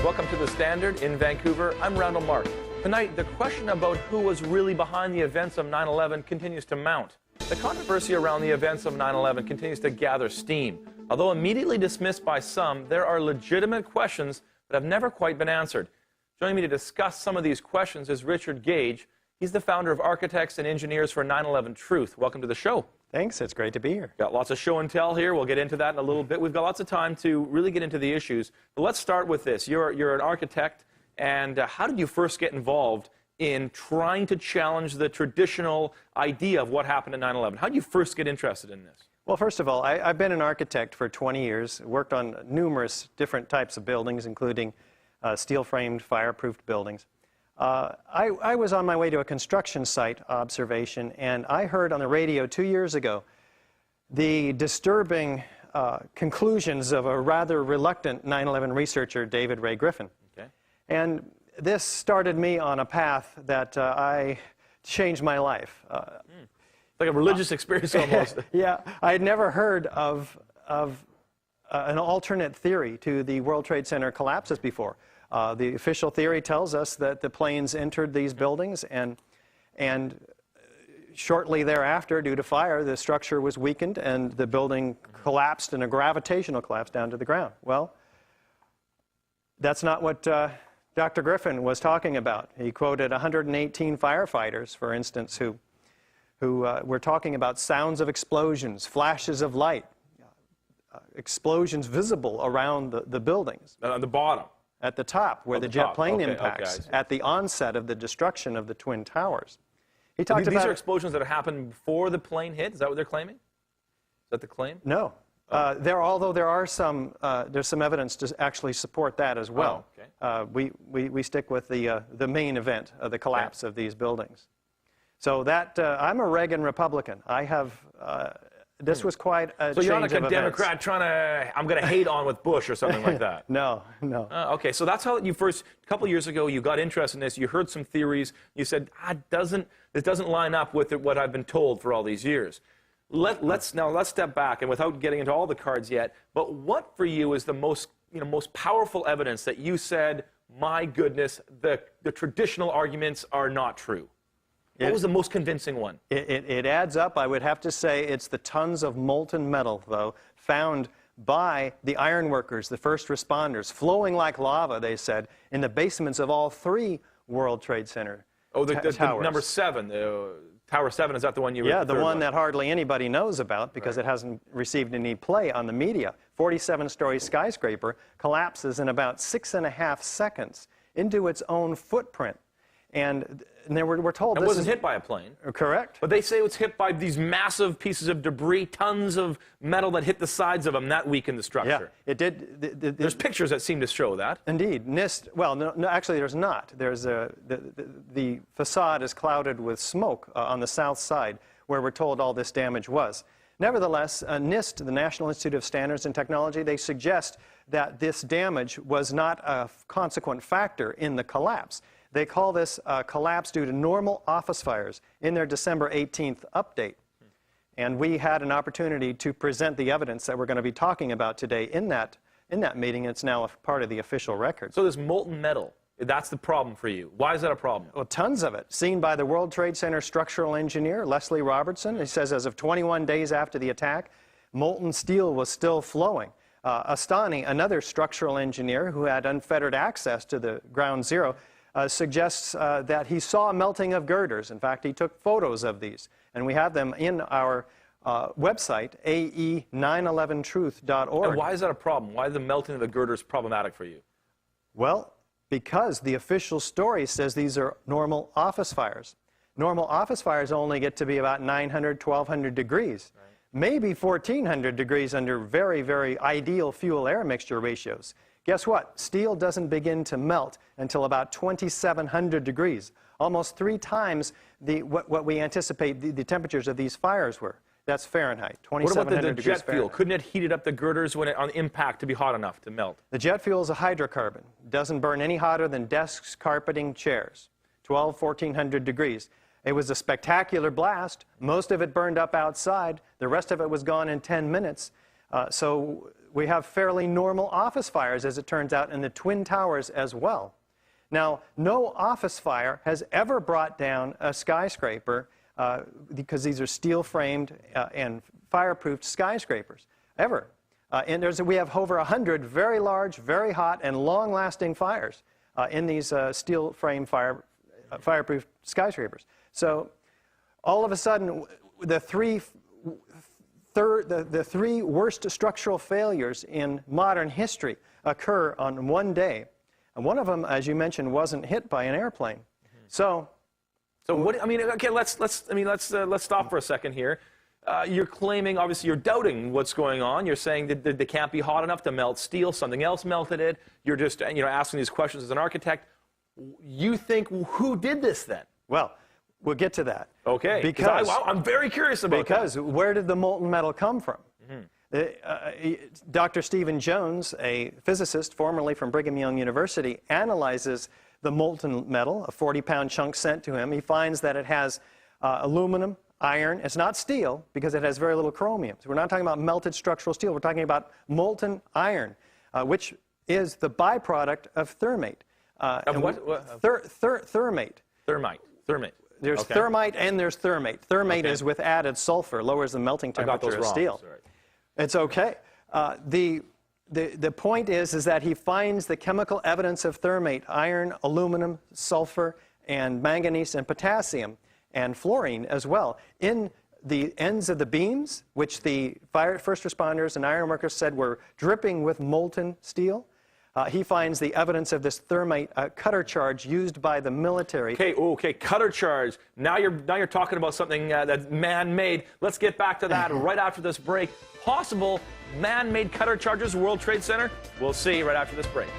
Welcome to The Standard in Vancouver. I'm Randall Mark. Tonight, the question about who was really behind the events of 9/11 continues to mount. The controversy around the events of 9/11 continues to gather steam. Although immediately dismissed by some, there are legitimate questions that have never quite been answered. Joining me to discuss some of these questions is Richard Gage. He's the founder of Architects and Engineers for 9/11 Truth. Welcome to the show. Thanks. It's great to be here. Got lots of show and tell here. We'll get into that in a little bit. We've got lots of time to really get into the issues. But let's start with this. You're an architect, and how did you first get involved in trying to challenge the traditional idea of what happened at 9/11? How did you first get interested in this? Well, first of all, I've been an architect for 20 years, worked on numerous different types of buildings, including steel-framed, fireproofed buildings. I was on my way to a construction site observation, and I heard on the radio 2 years ago the disturbing conclusions of a rather reluctant 9/11 researcher, David Ray Griffin. Okay. And this started me on a path that I changed my life. Like a religious experience almost. Yeah, I had never heard of an alternate theory to the World Trade Center collapses before. The official theory tells us that the planes entered these buildings, and shortly thereafter, due to fire, the structure was weakened and the building collapsed in a gravitational collapse down to the ground. Well, that's not what Dr. Griffin was talking about. He quoted 118 firefighters, for instance, who were talking about sounds of explosions, flashes of light, explosions visible around the buildings. On the bottom? At the top, where the jet plane impacts, okay, at the onset of the destruction of the Twin Towers. He talked talked these about... are explosions that happened before the plane hit? Is that what they're claiming? Is that the claim? No. Although there are some, there's some evidence to actually support that as well. Oh, okay. We stick with the main event of the collapse of these buildings. So that, I'm a Reagan Republican. I have, this was quite a change of events. So you're not like a Democrat trying to, I'm going to hate on with Bush or something like that? No, no. Okay, so that's how you first, a couple years ago, you got interested in this, you heard some theories, you said, this doesn't line up with what I've been told for all these years. Let's step back, and without getting into all the cards yet, but what for you is the most powerful evidence that you said, my goodness, the traditional arguments are not true? What was the most convincing one? It adds up. I would have to say it's the tons of molten metal, though, found by the ironworkers, the first responders, flowing like lava, they said, in the basements of all three World Trade Center towers. The number 7, Tower 7, is that the one you were Yeah, the one that hardly anybody knows about because it hasn't received any play on the media. 47-story skyscraper collapses in about 6.5 seconds into its own footprint. And then we're told it wasn't hit by a plane. Correct. But they say it was hit by these massive pieces of debris, tons of metal that hit the sides of them. That weakened the structure. Yeah, it did. There's pictures that seem to show that. Indeed. NIST, well, no, actually there's not. There's the facade is clouded with smoke on the south side where we're told all this damage was. Nevertheless, NIST, the National Institute of Standards and Technology, they suggest that this damage was not a consequent factor in the collapse. They call this collapse due to normal office fires in their December 18th update. And we had an opportunity to present the evidence that we're going to be talking about today in that meeting. It's now a part of the official record. So this molten metal, that's the problem for you. Why is that a problem? Well, tons of it. Seen by the World Trade Center structural engineer, Leslie Robertson. He says as of 21 days after the attack, molten steel was still flowing. Astani, another structural engineer who had unfettered access to the ground zero, suggests that he saw a melting of girders. In fact, he took photos of these, and we have them in our website, ae911truth.org. And why is that a problem? Why is the melting of the girders problematic for you? Well, because the official story says these are normal office fires. Normal office fires only get to be about 900, 1200 degrees. Right. Maybe 1400 degrees under very, very ideal fuel-air mixture ratios. Guess what? Steel doesn't begin to melt until about 2700 degrees, almost 3 times what we anticipate the temperatures of these fires were. That's Fahrenheit, 2700 degrees What about the jet fuel? Fahrenheit. Couldn't it heat up the girders when on impact to be hot enough to melt? The jet fuel is a hydrocarbon. It doesn't burn any hotter than desks, carpeting, chairs, 1400 degrees. It was a spectacular blast. Most of it burned up outside. The rest of it was gone in 10 minutes. So we have fairly normal office fires, as it turns out, in the Twin Towers as well. Now, no office fire has ever brought down a skyscraper because these are steel-framed and fireproofed skyscrapers, ever. And we have over 100 very large, very hot, and long-lasting fires in these steel-frame fireproof skyscrapers. So all of a sudden, the three worst structural failures in modern history occur on one day. And one of them, as you mentioned, wasn't hit by an airplane. So what, I mean, okay, let's stop for a second here. You're claiming, obviously, you're doubting what's going on. You're saying that they can't be hot enough to melt steel. Something else melted it. You're just, asking these questions as an architect. You think, who did this then? Well, we'll get to that. Okay. Because I'm very curious about that. Because where did the molten metal come from? Dr. Stephen Jones, a physicist formerly from Brigham Young University, analyzes the molten metal, a 40-pound chunk sent to him. He finds that it has aluminum, iron. It's not steel because it has very little chromium. So we're not talking about melted structural steel. We're talking about molten iron, which is the byproduct of thermate. Of what? Thermate. Thermite. There's okay. thermite and there's thermate. Thermate is with added sulfur, lowers the melting temperature of steel. Sorry. It's okay. The point is that he finds the chemical evidence of thermate, iron, aluminum, sulfur, and manganese and potassium, and fluorine as well, in the ends of the beams, which the first responders and iron workers said were dripping with molten steel. He finds the evidence of this thermite cutter charge used by the military. Okay, cutter charge. Now you're talking about something that's man-made. Let's get back to that right after this break. Possible man-made cutter charges, World Trade Center? We'll see right after this break.